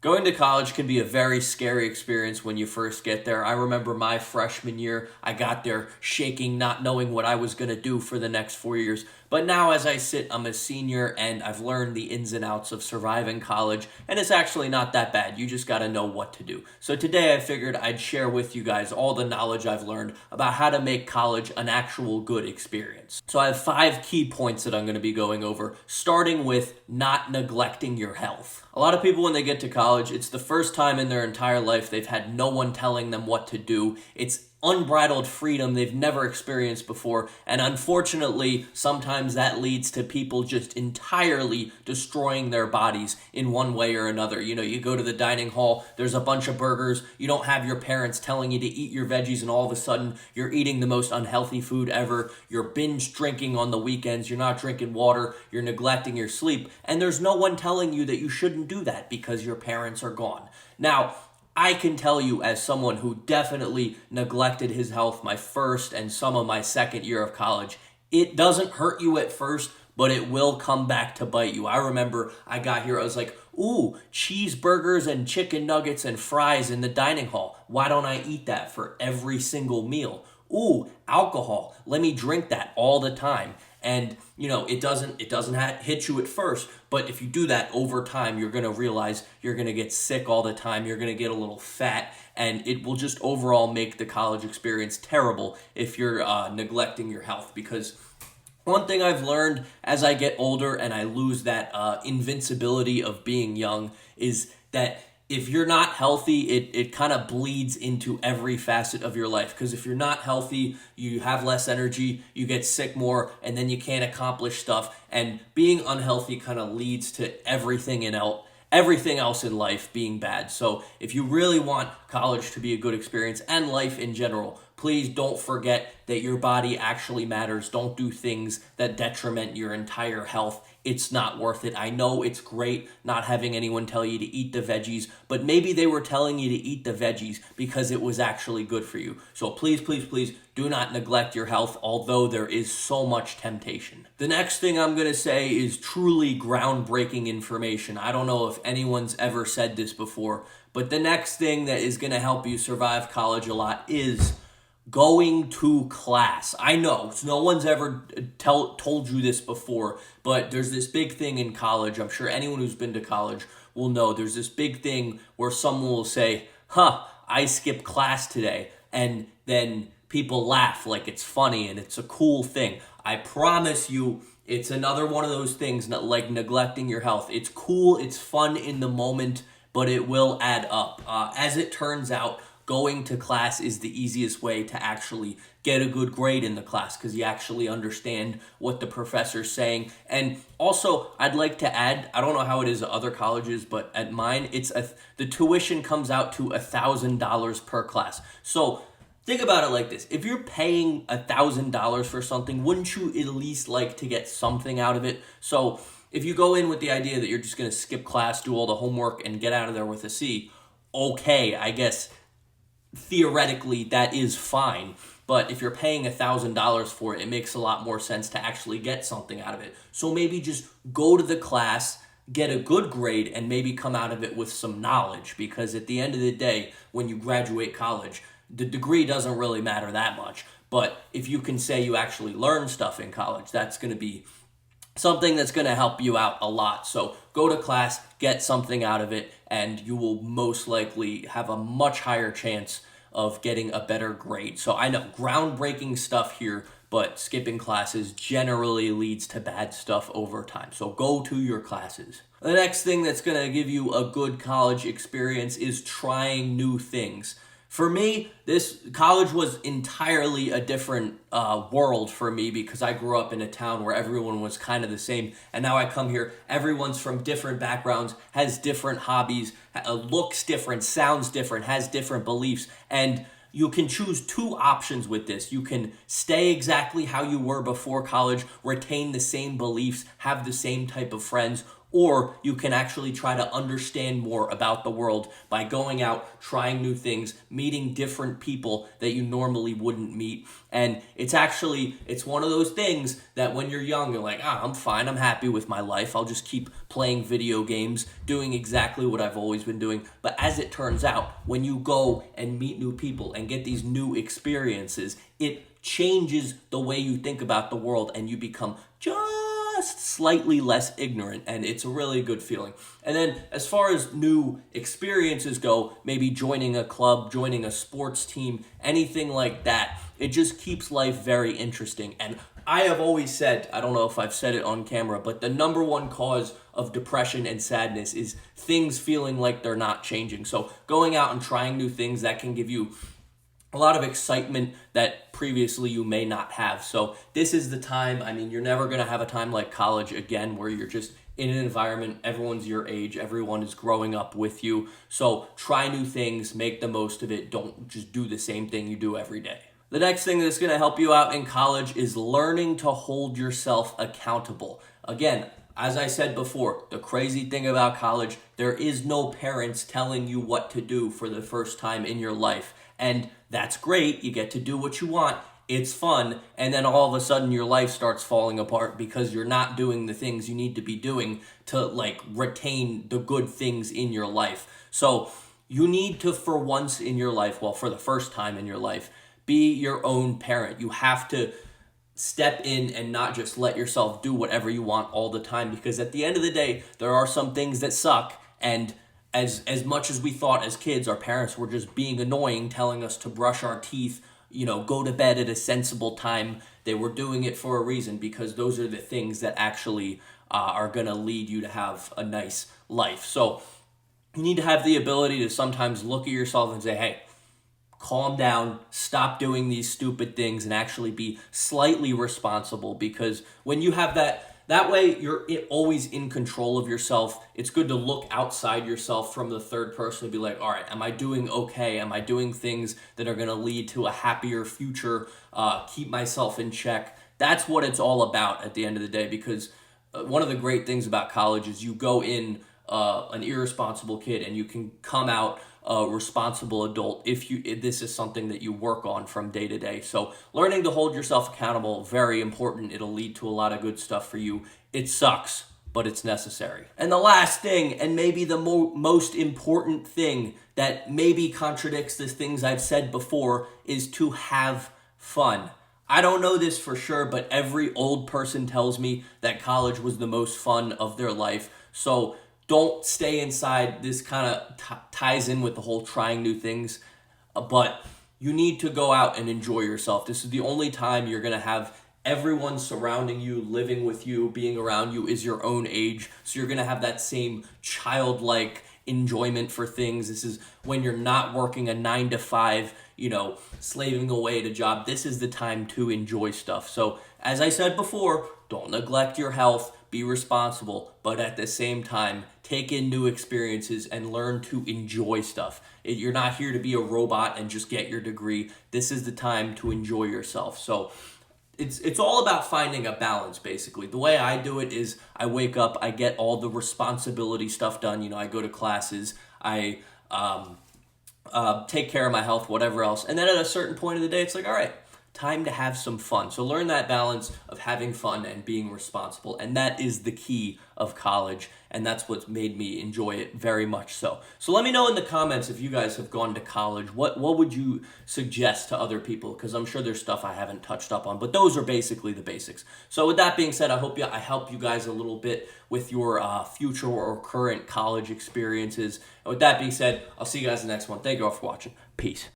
Going to college can be a very scary experience when you first get there. I remember my freshman year, I got there shaking, not knowing what I was going to do for the next 4 years. But now, as I sit, I'm a senior and I've learned the ins and outs of surviving college, and it's actually not that bad. You just got to know what to do. So, today I figured I'd share with you guys all the knowledge I've learned about how to make college an actual good experience. So, I have 5 key points that I'm going to be going over, starting with not neglecting your health. A lot of people, when they get to college, it's the first time in their entire life they've had no one telling them what to do. It's unbridled freedom they've never experienced before, and unfortunately, sometimes that leads to people just entirely destroying their bodies in one way or another. You know, you go to the dining hall, there's a bunch of burgers, you don't have your parents telling you to eat your veggies, and all of a sudden, you're eating the most unhealthy food ever. You're binge drinking on the weekends, you're not drinking water, you're neglecting your sleep, and there's no one telling you that you shouldn't do that because your parents are gone. Now, I can tell you, as someone who definitely neglected his health my first and some of my second year of college, it doesn't hurt you at first, but it will come back to bite you. I remember I got here, I was like, ooh, cheeseburgers and chicken nuggets and fries in the dining hall. Why don't I eat that for every single meal? Ooh, alcohol. Let me drink that all the time. And it doesn't hit you at first, but if you do that over time, you're going to realize you're going to get sick all the time, you're going to get a little fat, and it will just overall make the college experience terrible if you're neglecting your health. Because one thing I've learned as I get older and I lose that invincibility of being young is that if you're not healthy, it kind of bleeds into every facet of your life. Because if you're not healthy, you have less energy, you get sick more, and then you can't accomplish stuff. And being unhealthy kind of leads to everything else in life being bad. So if you really want college to be a good experience and life in general, please don't forget that your body actually matters. Don't do things that detriment your entire health. It's not worth it. I know it's great not having anyone tell you to eat the veggies, but maybe they were telling you to eat the veggies because it was actually good for you. So please, please, please do not neglect your health, although there is so much temptation. The next thing I'm going to say is truly groundbreaking information. I don't know if anyone's ever said this before, but the next thing that is going to help you survive college a lot is going to class. I know no one's ever told you this before, but there's this big thing in college. I'm sure anyone who's been to college will know there's this big thing where someone will say, I skipped class today. And then people laugh like it's funny and it's a cool thing. I promise you, it's another one of those things, not like neglecting your health. It's cool, it's fun in the moment, but it will add up. As it turns out, going to class is the easiest way to actually get a good grade in the class because you actually understand what the professor's saying. And also, I'd like to add, I don't know how it is at other colleges, but at mine, the tuition comes out to $1,000 per class. So think about it like this. If you're paying $1,000 for something, wouldn't you at least like to get something out of it? So if you go in with the idea that you're just going to skip class, do all the homework, and get out of there with a C, okay, I guess theoretically that is fine. But if you're paying $1,000 for it, it makes a lot more sense to actually get something out of it. So maybe just go to the class, get a good grade, and maybe come out of it with some knowledge. Because at the end of the day, when you graduate college, the degree doesn't really matter that much. But if you can say you actually learned stuff in college, that's going to be something that's going to help you out a lot. So go to class, get something out of it, and you will most likely have a much higher chance of getting a better grade. So I know groundbreaking stuff here, but skipping classes generally leads to bad stuff over time. So go to your classes. The next thing that's going to give you a good college experience is trying new things. For me, this college was entirely a different world for me because I grew up in a town where everyone was kind of the same. And now I come here, everyone's from different backgrounds, has different hobbies, looks different, sounds different, has different beliefs. And you can choose 2 options with this. You can stay exactly how you were before college, retain the same beliefs, have the same type of friends, or you can actually try to understand more about the world by going out, trying new things, meeting different people that you normally wouldn't meet. And it's one of those things that when you're young, you're like, I'm fine, I'm happy with my life, I'll just keep playing video games, doing exactly what I've always been doing. But as it turns out, when you go and meet new people and get these new experiences, it changes the way you think about the world, and you become just slightly less ignorant, and it's a really good feeling. And then as far as new experiences go, maybe joining a club, joining a sports team, anything like that, it just keeps life very interesting. And I have always said, I don't know if I've said it on camera, but the number one cause of depression and sadness is things feeling like they're not changing. So going out and trying new things, that can give you a lot of excitement that previously you may not have. So this is the time. I mean, you're never going to have a time like college again where you're just in an environment, everyone's your age, everyone is growing up with you. So try new things, make the most of it. Don't just do the same thing you do every day. The next thing that's going to help you out in college is learning to hold yourself accountable. Again, as I said before, the crazy thing about college, there is no parents telling you what to do for the first time in your life. And that's great. You get to do what you want. It's fun. And then all of a sudden your life starts falling apart because you're not doing the things you need to be doing to retain the good things in your life. So you need to, for once in your life, for the first time in your life, be your own parent. You have to step in and not just let yourself do whatever you want all the time, because at the end of the day, there are some things that suck. And as much as we thought as kids our parents were just being annoying, telling us to brush our teeth, go to bed at a sensible time, they were doing it for a reason, because those are the things that actually are going to lead you to have a nice life. So you need to have the ability to sometimes look at yourself and say, hey, calm down, stop doing these stupid things, and actually be slightly responsible. Because when you have that way, you're always in control of yourself. It's good to look outside yourself from the third person and be like, all right, am I doing okay? Am I doing things that are going to lead to a happier future? Keep myself in check. That's what it's all about at the end of the day, because one of the great things about college is you go in an irresponsible kid and you can come out a responsible adult if this is something that you work on from day to day. So learning to hold yourself accountable, very important. It'll lead to a lot of good stuff for you. It sucks, but it's necessary. And the last thing, and maybe the most important thing that maybe contradicts the things I've said before, is to have fun. I don't know this for sure, but every old person tells me that college was the most fun of their life. So don't stay inside. This kind of ties in with the whole trying new things, but you need to go out and enjoy yourself. This is the only time you're going to have everyone surrounding you, living with you, being around you is your own age. So you're going to have that same childlike enjoyment for things. This is when you're not working a 9 to 5, slaving away at a job. This is the time to enjoy stuff. So as I said before, don't neglect your health, be responsible, but at the same time, take in new experiences and learn to enjoy stuff. You're not here to be a robot and just get your degree. This is the time to enjoy yourself. So it's all about finding a balance, basically. The way I do it is I wake up, I get all the responsibility stuff done. I go to classes, I take care of my health, whatever else. And then at a certain point of the day, it's like, all right, time to have some fun. So learn that balance of having fun and being responsible. And that is the key of college. And that's what's made me enjoy it very much so. So let me know in the comments if you guys have gone to college. What would you suggest to other people? Because I'm sure there's stuff I haven't touched up on. But those are basically the basics. So with that being said, I hope I help you guys a little bit with your future or current college experiences. And with that being said, I'll see you guys in the next one. Thank you all for watching. Peace.